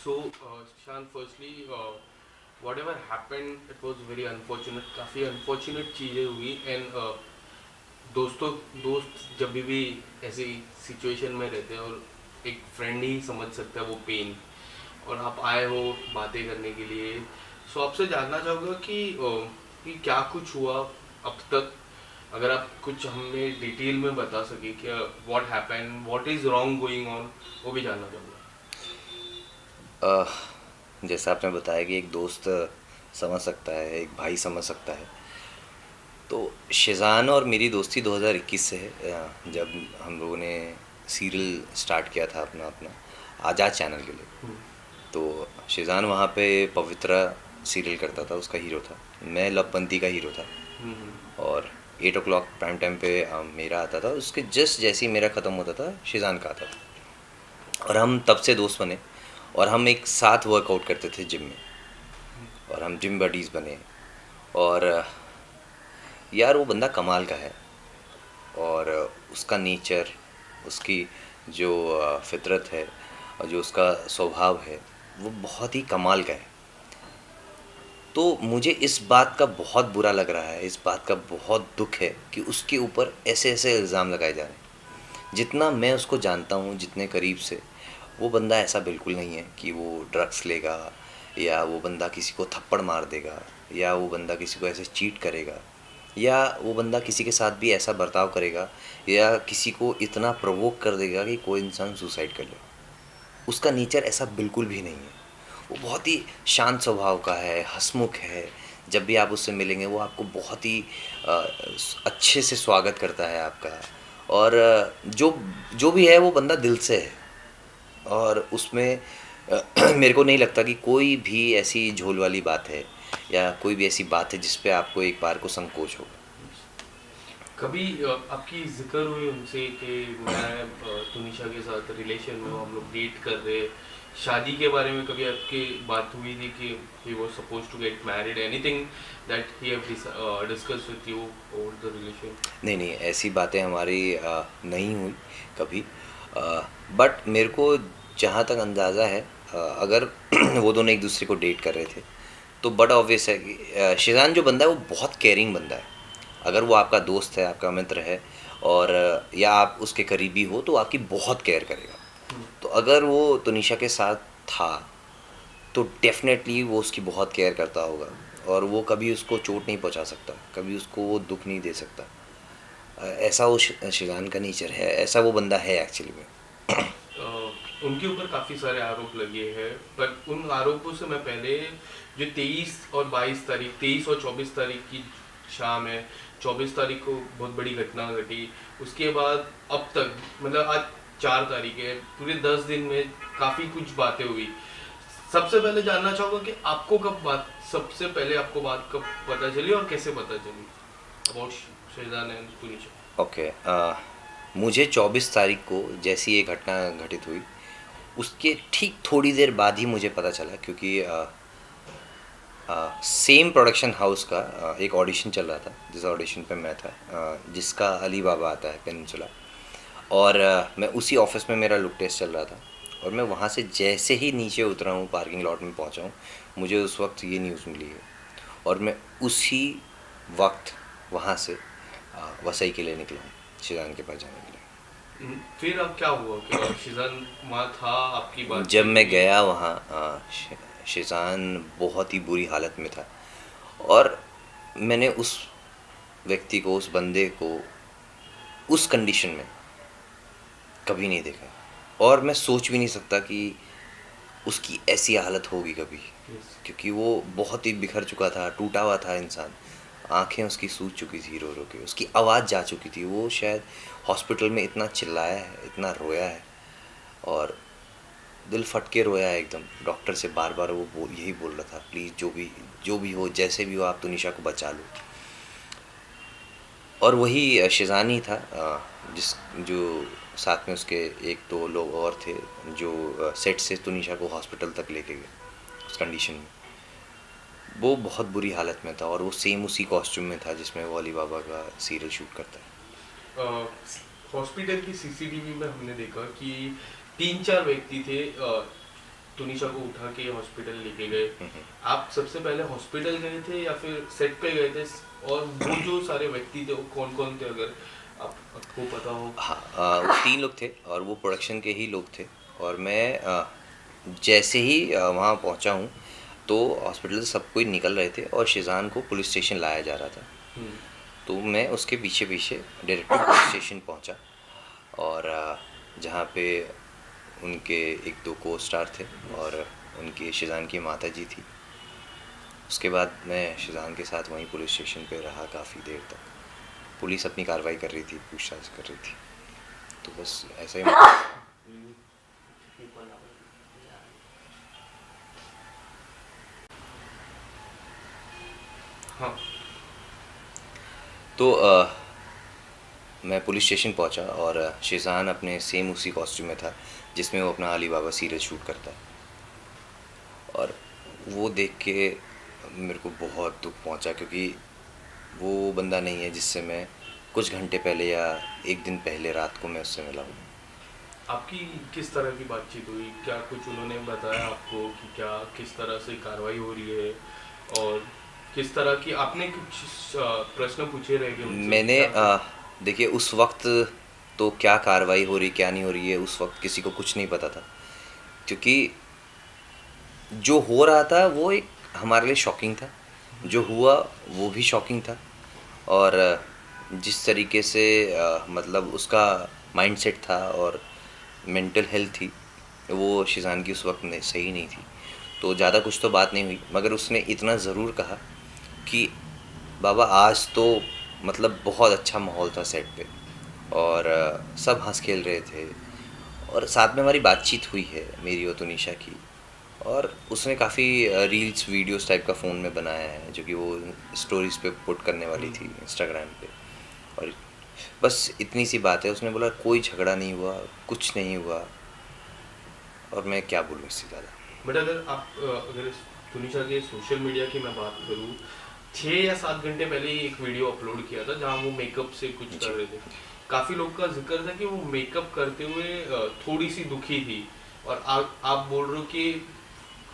So, Shan, firstly, whatever happened, it was very unfortunate. काफ़ी unfortunate चीज़ें हुई and दोस्त जब भी ऐसी सिचुएशन में रहते हैं और एक फ्रेंड ही समझ सकता है वो पेन, और आप आए हो बातें करने के लिए। सो आपसे जानना चाहूँगा कि क्या कुछ हुआ अब तक, अगर आप कुछ हमें डिटेल में बता सके कि what happen, what is wrong going on, वो भी जानना चाहूँगा। अ, जैसा आपने बताया कि एक दोस्त समझ सकता है, एक भाई समझ सकता है। तो शेज़ान और मेरी दोस्ती 2021 से है, जब हम लोगों ने सीरियल स्टार्ट किया था अपना अपना आज़ाद चैनल के लिए। हम्म। तो शेज़ान वहाँ पे पवित्रा सीरियल करता था, उसका हीरो था। मैं लवबंती का हीरो था। हम्म। और 8 o'clock प्राइम टाइम पे मेरा आता था, उसके जस्ट जैसे ही मेरा ख़त्म होता था शेज़ान का आता था। और हम तब से दोस्त बने और हम एक साथ वर्कआउट करते थे जिम में, और हम जिम बडीज़ बने। और यार वो बंदा कमाल का है। और उसका नेचर, उसकी जो फितरत है और जो उसका स्वभाव है, वो बहुत ही कमाल का है। तो मुझे इस बात का बहुत बुरा लग रहा है, इस बात का बहुत दुख है कि उसके ऊपर ऐसे ऐसे इल्ज़ाम लगाए जा रहे हैं। जितना मैं उसको जानता हूँ, जितने करीब से, वो बंदा ऐसा बिल्कुल नहीं है कि वो ड्रग्स लेगा, या वो बंदा किसी को थप्पड़ मार देगा, या वो बंदा किसी को ऐसे चीट करेगा, या वो बंदा किसी के साथ भी ऐसा बर्ताव करेगा, या किसी को इतना प्रवोक कर देगा कि कोई इंसान सुसाइड कर ले। उसका नेचर ऐसा बिल्कुल भी नहीं है। वो बहुत ही शांत स्वभाव का है, हंसमुख है। जब भी आप उससे मिलेंगे वो आपको बहुत ही अ, अच्छे से स्वागत करता है आपका। और जो जो भी है वो बंदा दिल से है। और उसमें मेरे को नहीं लगता कि कोई भी ऐसी झोल वाली बात है, या कोई भी ऐसी बात है जिस पे आपको एक बार को संकोच हो। कभी आपकी जिक्र हुई उनसे कि मैं तुनिशा के साथ रिलेशन में हूँ, हम लोग डेट कर रहे, शादी के बारे में कभी आपकी बात हुई थी कि he was suppose to get married, anything that he have discuss with you over the relation? नहीं नहीं, ऐसी बातें हमारी नहीं हुई कभी। बट मेरे को जहाँ तक अंदाज़ा है, अगर वो दोनों एक दूसरे को डेट कर रहे थे, तो बड़ा ऑब्वियस है कि शिजान जो बंदा है वो बहुत केयरिंग बंदा है। अगर वो आपका दोस्त है, आपका मित्र है, और या आप उसके करीबी हो, तो आपकी बहुत केयर करेगा। तो अगर वो तनिषा के साथ था, तो डेफिनेटली वो उसकी बहुत केयर करता होगा। और वो कभी उसको चोट नहीं पहुंचा सकता, कभी उसको वो दुख नहीं दे सकता। ऐसा वो शिजान का नेचर है, ऐसा वो बंदा है एक्चुअली में। उनके ऊपर काफ़ी सारे आरोप लगे हैं, पर उन आरोपों से मैं पहले, जो 23 और 22 तारीख, 23 और 24 तारीख की शाम है, 24 तारीख को बहुत बड़ी घटना घटी, उसके बाद अब तक, मतलब आज 4 तारीख है, पूरे 10 दिन में काफ़ी कुछ बातें हुई। सबसे पहले जानना चाहूँगा कि आपको कब बात, सबसे पहले आपको बात कब पता चली और कैसे पता चली about Shahzan and Tunisha? Okay. मुझे 24 तारीख को जैसी ये घटना घटित हुई, उसके ठीक थोड़ी देर बाद ही मुझे पता चला, क्योंकि सेम प्रोडक्शन हाउस का एक ऑडिशन चल रहा था, जिस ऑडिशन पे मैं था, जिसका अली बाबा आता है पेनिनसुला। और मैं उसी ऑफिस में, मेरा लुक टेस्ट चल रहा था। और मैं वहाँ से जैसे ही नीचे उतरा हूँ, पार्किंग लॉट में पहुँचा हूँ, मुझे उस वक्त ये न्यूज़ मिली है। और मैं उसी वक्त वहाँ से वसई के लिए निकला हूँ, शिजान के पास जाने के फिर अब क्या हुआ कि शिजन वहाँ था, आपकी लिए। जब बातचीत मैं हुई? गया वहाँ, शिजान बहुत ही बुरी हालत में था। और मैंने उस व्यक्ति को, उस बंदे को उस कंडीशन में कभी नहीं देखा। और मैं सोच भी नहीं सकता कि उसकी ऐसी हालत होगी कभी। यस। क्योंकि वो बहुत ही बिखर चुका था, टूटा हुआ था इंसान। आंखें उसकी सूज चुकी थी रो रो के, उसकी आवाज़ जा चुकी थी। वो शायद हॉस्पिटल में इतना चिल्लाया है, इतना रोया है, और दिल फट के रोया है एकदम। डॉक्टर से बार बार वो यही बोल रहा था, प्लीज़ जो भी हो, जैसे भी हो, आप तुनिशा को बचा लो। और वही शिजानी था, जिस जो साथ में उसके एक दो लोग और थे, जो सेट से तुनिशा को हॉस्पिटल तक लेके गए उस कंडीशन में। वो बहुत बुरी हालत में था, और वो सेम उसी कॉस्ट्यूम में था जिसमें वो अली बाबा का सीरियल शूट करता है। हॉस्पिटल की सीसीटीवी में हमने देखा कि 3 4 व्यक्ति थे, तुनिशा को उठा के हॉस्पिटल लेके गए, हम्म। आप सबसे पहले हॉस्पिटल गए थे या फिर सेट पे गए थे? और वो जो सारे व्यक्ति थे वो कौन कौन थे, अगर आपको पता हो? हाँ, वो 3 लोग थे और वो प्रोडक्शन के ही लोग थे। और मैं जैसे ही वहाँ पहुँचा हूँ तो हॉस्पिटल से सब कोई निकल रहे थे और शिज़ान को पुलिस स्टेशन लाया जा रहा था। हम्म। तो मैं उसके पीछे पीछे डायरेक्टली पुलिस स्टेशन पहुँचा। और जहाँ पे उनके 1-2 को स्टार थे और उनकी शिज़ान की माता जी थी। उसके बाद मैं शिज़ान के साथ वहीं पुलिस स्टेशन पे रहा काफ़ी देर तक। पुलिस अपनी कार्रवाई कर रही थी, पूछताछ कर रही थी। तो बस ऐसा ही हाँ। तो मैं पुलिस स्टेशन पहुंचा और शिज़ान अपने सेम उसी कॉस्ट्यूम में था जिसमें वो अपना अली बाबा सीरियल शूट करता है। और वो देख के मेरे को बहुत दुख पहुंचा, क्योंकि वो बंदा नहीं है जिससे मैं कुछ घंटे पहले या एक दिन पहले रात को मैं उससे मिला हूँ। आपकी किस तरह की बातचीत हुई? क्या कुछ उन्होंने बताया आपको कि क्या किस तरह से कार्रवाई हो रही है, और किस तरह की आपने कुछ प्रश्न पूछे रहेंगे उनसे? मैंने क्या देखिए उस वक्त तो क्या कार्रवाई हो रही क्या नहीं हो रही है उस वक्त किसी को कुछ नहीं पता था, क्योंकि जो हो रहा था वो एक हमारे लिए शॉकिंग था, जो हुआ वो भी शॉकिंग था। और जिस तरीके से मतलब उसका माइंडसेट था और मेंटल हेल्थ थी, वो शिज़ान की उस वक्त सही नहीं थी। तो ज़्यादा कुछ तो बात नहीं हुई, मगर उसने इतना ज़रूर कहा कि बाबा आज तो मतलब बहुत अच्छा माहौल था सेट पे और सब हंस खेल रहे थे। और साथ में हमारी बातचीत हुई है मेरी और तुनिशा की। और उसने काफ़ी रील्स वीडियोस टाइप का फ़ोन में बनाया है जो कि वो स्टोरीज़ पे पुट करने वाली थी इंस्टाग्राम पे। और बस इतनी सी बात है, उसने बोला कोई झगड़ा नहीं हुआ, कुछ नहीं हुआ। और मैं क्या बोलूँ इससे ज़्यादा। बट अगर आप अगर तुनिशा के सोशल मीडिया की मैं बात करूँ, 6 या 7 घंटे पहले ही एक वीडियो अपलोड किया था जहाँ वो मेकअप से कुछ कर जी रहे थे। काफ़ी लोग का जिक्र था कि वो मेकअप करते हुए थोड़ी सी दुखी थी, और आप बोल रहे हो कि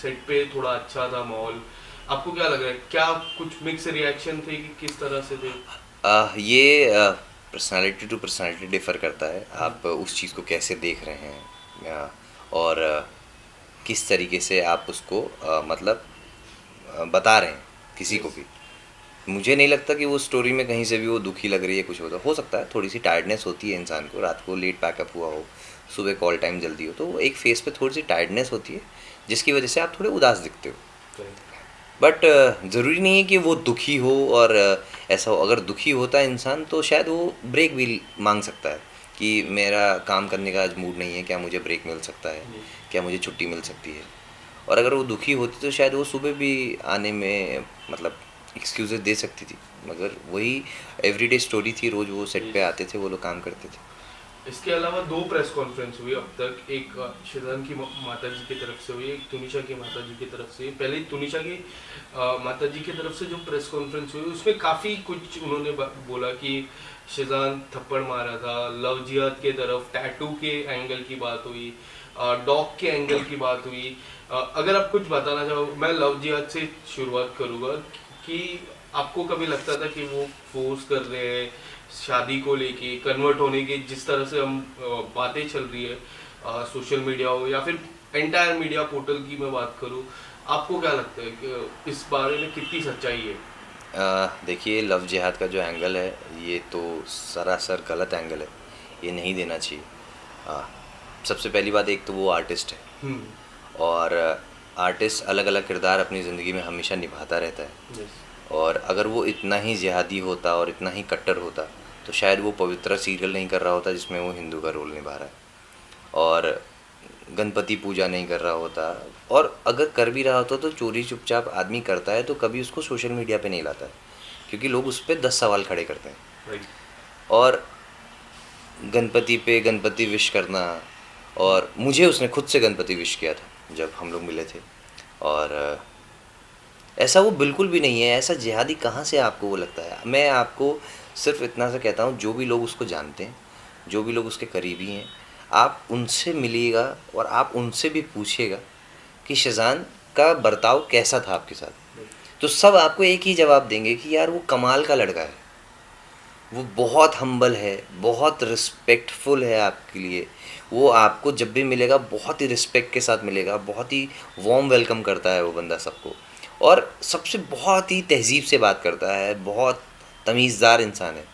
सेट पे थोड़ा अच्छा था माहौल। आपको क्या लग रहा है, क्या कुछ मिक्स रिएक्शन थे कि किस तरह से थे? ये पर्सनालिटी टू पर्सनालिटी डिफ़र करता है, आप उस चीज़ को कैसे देख रहे हैं और किस तरीके से आप उसको मतलब बता रहे हैं किसी को यस। भी। मुझे नहीं लगता कि वो स्टोरी में कहीं से भी वो दुखी लग रही है, कुछ होता हो सकता है थोड़ी सी टायर्डनेस होती है इंसान को, रात को लेट पैकअप हुआ हो, सुबह कॉल टाइम जल्दी हो, तो वो एक फेस पे थोड़ी सी टायर्डनेस होती है जिसकी वजह से आप थोड़े उदास दिखते हो। बट ज़रूरी नहीं है कि वो दुखी हो। और ऐसा हो, अगर दुखी होता है इंसान तो शायद वो ब्रेक भी मांग सकता है कि मेरा काम करने का आज मूड नहीं है, क्या मुझे ब्रेक मिल सकता है, क्या मुझे छुट्टी मिल सकती है। और अगर वो दुखी होती तो शायद वो सुबह भी आने में मतलब एक्सक्यूज़ेस दे सकती थी, मगर वही एवरीडे स्टोरी थी, रोज़ वो सेट पे आते थे, वो लोग काम करते थे। इसके अलावा 2 प्रेस कॉन्फ्रेंस हुई अब तक, एक शिजान की माता जी की तरफ से हुई, एक तुनिशा की माता जी की तरफ से। पहले तुनिशा की माता जी की तरफ से जो प्रेस कॉन्फ्रेंस हुई उसमें काफ़ी कुछ उन्होंने बोला कि शिजान थप्पड़ मारा था, लव जिहाद के तरफ टैटू के एंगल की बात हुई, डॉग के एंगल की बात हुई। अगर आप कुछ बताना चाहो, मैं लव जिहाद से शुरुआत करूँगा कि आपको कभी लगता था कि वो फोर्स कर रहे हैं शादी को लेके, कन्वर्ट होने की जिस तरह से हम बातें चल रही है सोशल मीडिया हो या फिर एंटायर मीडिया पोर्टल की मैं बात करूँ, आपको क्या लगता है कि इस बारे में कितनी सच्चाई है? देखिए लव जिहाद का जो एंगल है ये तो सरासर गलत एंगल है, ये नहीं देना चाहिए। अ, सबसे पहली बात, एक तो वो आर्टिस्ट है हम्म। और आर्टिस्ट अलग अलग किरदार अपनी ज़िंदगी में हमेशा निभाता रहता है। यस। और अगर वो इतना ही जिहादी होता और इतना ही कट्टर होता तो शायद वो पवित्रा सीरियल नहीं कर रहा होता जिसमें वो हिंदू का रोल निभा रहा है, और गणपति पूजा नहीं कर रहा होता। और अगर कर भी रहा होता तो चोरी चुपचाप आदमी करता है तो कभी उसको सोशल मीडिया पे नहीं लाता है, क्योंकि लोग उस पर 10 सवाल खड़े करते हैं। राइट। और गणपति पे गणपति विश करना, और मुझे उसने खुद से गणपति विश किया था जब हम लोग मिले थे। और ऐसा वो बिल्कुल भी नहीं है, ऐसा जिहादी कहाँ से आपको वो लगता है। मैं आपको सिर्फ इतना सा कहता हूँ, जो भी लोग उसको जानते हैं, जो भी लोग उसके करीबी हैं, आप उनसे मिलिएगा और आप उनसे भी पूछिएगा कि शेज़ान का बर्ताव कैसा था आपके साथ, तो सब आपको एक ही जवाब देंगे कि यार वो कमाल का लड़का है, वो बहुत हम्बल है, बहुत रिस्पेक्टफुल है आपके लिए, वो आपको जब भी मिलेगा बहुत ही रिस्पेक्ट के साथ मिलेगा, बहुत ही वार्म वेलकम करता है वो बंदा सबको, और सबसे बहुत ही तहज़ीब से बात करता है, बहुत तमीज़दार इंसान है।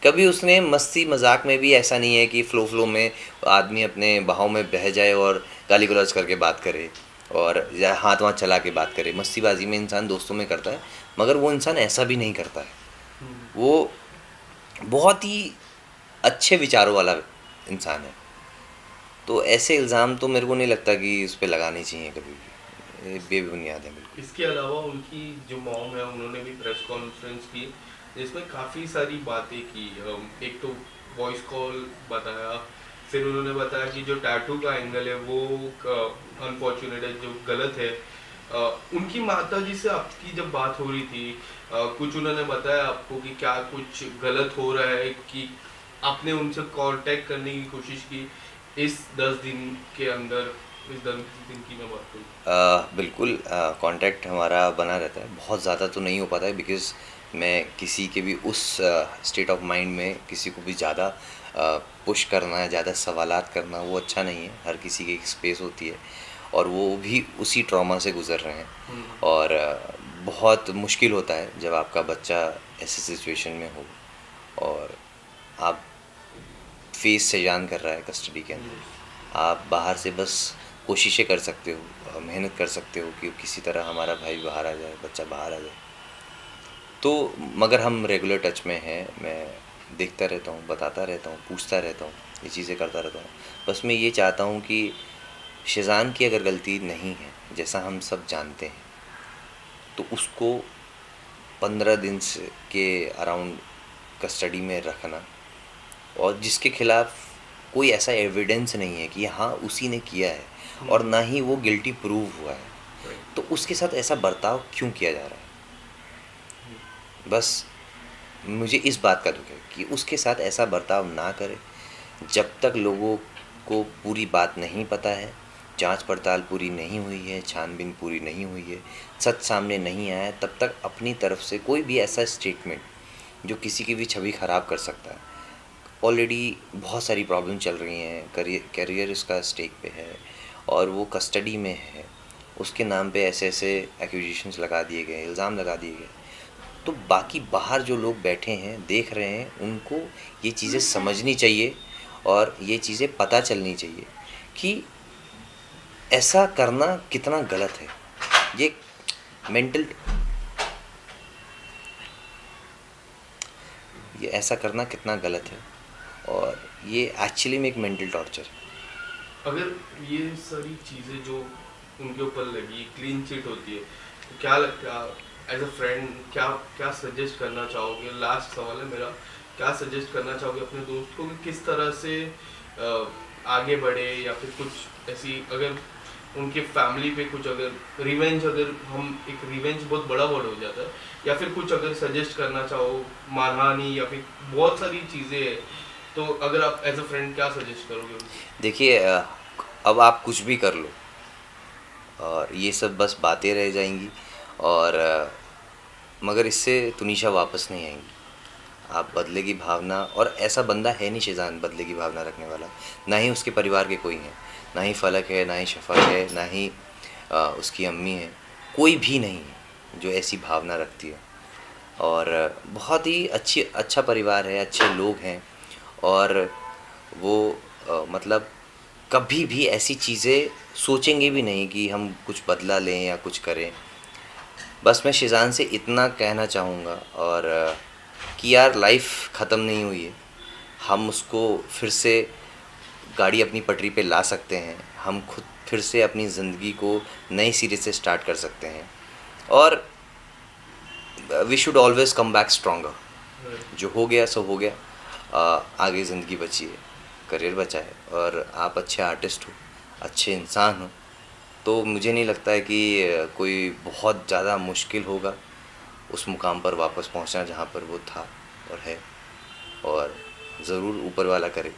कभी उसने मस्ती मजाक में भी ऐसा नहीं है कि फ़्लो में आदमी अपने बहाव में बह जाए और गाली गलौज करके बात करे और या हाथ वाथ चला के बात करे। मस्तीबाजी में इंसान दोस्तों में करता है, मगर वो इंसान ऐसा भी नहीं करता है। वो बहुत ही अच्छे विचारों वाला इंसान है। तो ऐसे इल्ज़ाम तो मेरे को नहीं लगता कि उस पे लगाने चाहिए कभी भी, ये बेबुनियाद है बिल्कुल। इसके अलावा उनकी जो मॉम है उन्होंने भी प्रेस कॉन्फ्रेंस की जिसमें काफ़ी सारी बातें की। एक तो वॉइस कॉल बताया, फिर उन्होंने बताया कि जो टैटू का एंगल है वो अनफॉर्चुनेट है, जो गलत है। उनकी माता जी से आपकी जब बात हो रही थी, कुछ उन्होंने बताया आपको कि क्या कुछ गलत हो रहा है, कि आपने उनसे कांटेक्ट करने की कोशिश की इस 10 दिन के अंदर? इस 10 दिन की मैं बात करूँ। बिल्कुल कांटेक्ट हमारा बना रहता है, बहुत ज़्यादा तो नहीं हो पाता है बिकॉज़ मैं किसी के भी उस स्टेट ऑफ माइंड में किसी को भी ज़्यादा पुश करना, ज़्यादा सवालात करना वो अच्छा नहीं है। हर किसी की एक स्पेस होती है और वो भी उसी ट्रॉमा से गुज़र रहे हैं, और बहुत मुश्किल होता है जब आपका बच्चा ऐसी सिचुएशन में हो और आप फेस से जान कर रहा है कस्टडी के अंदर। आप बाहर से बस कोशिशें कर सकते हो, मेहनत कर सकते हो कि किसी तरह हमारा भाई बाहर आ जाए, बच्चा बाहर आ जाए। तो मगर हम रेगुलर टच में हैं, मैं देखता रहता हूँ, बताता रहता हूँ, पूछता रहता हूँ, ये चीज़ें करता रहता हूँ। बस मैं ये चाहता हूँ कि शेज़ान की अगर गलती नहीं है, जैसा हम सब जानते हैं, तो उसको 15 दिन से के अराउंड कस्टडी में रखना, और जिसके खिलाफ कोई ऐसा एविडेंस नहीं है कि हाँ उसी ने किया है और ना ही वो गिल्टी प्रूव हुआ है, तो उसके साथ ऐसा बर्ताव क्यों किया जा रहा है। बस मुझे इस बात का दुख है कि उसके साथ ऐसा बर्ताव ना करे। जब तक लोगों को पूरी बात नहीं पता है, जांच पड़ताल पूरी नहीं हुई है, छानबीन पूरी नहीं हुई है, सच सामने नहीं आया है, तब तक अपनी तरफ से कोई भी ऐसा स्टेटमेंट जो किसी की भी छवि ख़राब कर सकता है। ऑलरेडी बहुत सारी प्रॉब्लम चल रही हैं, करियर उसका स्टेक पे है और वो कस्टडी में है, उसके नाम पे ऐसे ऐसे एक्यूजेशंस लगा दिए गए, इल्ज़ाम लगा दिए गए। तो बाकी बाहर जो लोग बैठे हैं, देख रहे हैं, उनको ये चीज़ें समझनी चाहिए और ये चीज़ें पता चलनी चाहिए कि ऐसा करना कितना गलत है। ये मेंटल ये ऐसा करना कितना गलत है, और ये एक्चुअली में एक मेंटल टॉर्चर है। अगर ये सारी चीज़ें जो उनके ऊपर लगी क्लीन चिट होती है, तो क्या लगता है एज अ फ्रेंड, क्या क्या सजेस्ट करना चाहोगे? लास्ट सवाल है मेरा, क्या सजेस्ट करना चाहोगे अपने दोस्त को कि किस तरह से आगे बढ़े, या फिर कुछ ऐसी अगर उनके फैमिली पे कुछ अगर रिवेंज, अगर हम एक रिवेंज बहुत बड़ा वर्ड हो जाता है, या फिर कुछ अगर सजेस्ट करना चाहो, मानहानि या फिर बहुत सारी चीज़ें हैं, तो अगर आप एज अ फ्रेंड क्या सजेस्ट करोगे? देखिए अब आप कुछ भी कर लो और ये सब बस बातें रह जाएंगी, और मगर इससे तुनिशा वापस नहीं आएंगी। आप बदले की भावना, और ऐसा बंदा है नहीं शेज़ान बदले की भावना रखने वाला, ना ही उसके परिवार के कोई हैं, ना ही फलक है, ना ही शफक है, ना ही उसकी अम्मी है, कोई भी नहीं है जो ऐसी भावना रखती है। और बहुत ही अच्छा परिवार है, अच्छे लोग हैं, और वो मतलब कभी भी ऐसी चीज़ें सोचेंगे भी नहीं कि हम कुछ बदला लें या कुछ करें। बस मैं शेज़ान से इतना कहना चाहूँगा, और कि यार लाइफ ख़त्म नहीं हुई है, हम उसको फिर से गाड़ी अपनी पटरी पे ला सकते हैं, हम खुद फिर से अपनी ज़िंदगी को नए सिरे से स्टार्ट कर सकते हैं, और we should always come back stronger. जो हो गया सो हो गया, आगे ज़िंदगी बची है, करियर बचा है, और आप अच्छे आर्टिस्ट हो, अच्छे इंसान हो, तो मुझे नहीं लगता है कि कोई बहुत ज़्यादा मुश्किल होगा उस मुकाम पर वापस पहुंचना जहां पर वो था और है, और ज़रूर ऊपर वाला करे।